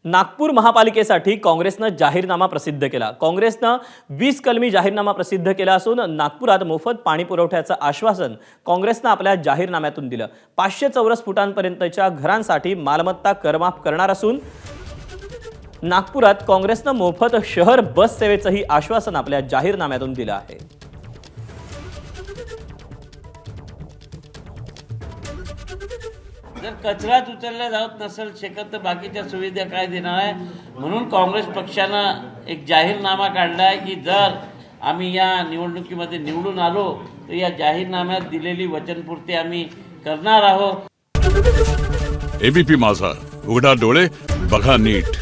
नागपूर महापालिकेसाठी काँग्रेसनं जाहीरनामा प्रसिद्ध केला। काँग्रेसनं 20 कलमी जाहीरनामा प्रसिद्ध केला असून नागपुरात मोफत पाणी पुरवठ्याचं आश्वासन काँग्रेसनं आपल्या जाहीरनाम्यातून दिलं। 500 चौरस फुटांपर्यंतच्या घरांसाठी मालमत्ता करमाफ करणार असून नागपुरात काँग्रेसनं मोफत शहर बस सेवेचंही आश्वासन आपल्या जाहीरनाम्यातून दिलं आहे। जर कचराच उचलला जात नसेल शकत तर बाकीच्या सुविधा काय देणार आहे। म्हणून काँग्रेस पक्षानं एक जाहीरनामा काढला आहे की जर आम्ही या निवडणुकीमध्ये निवडून आलो तर या जाहीरनाम्यात दिलेली वचनपूर्ती आम्ही करणार आहोत। एबीपी माझा, उघडा डोळे बघा नीट।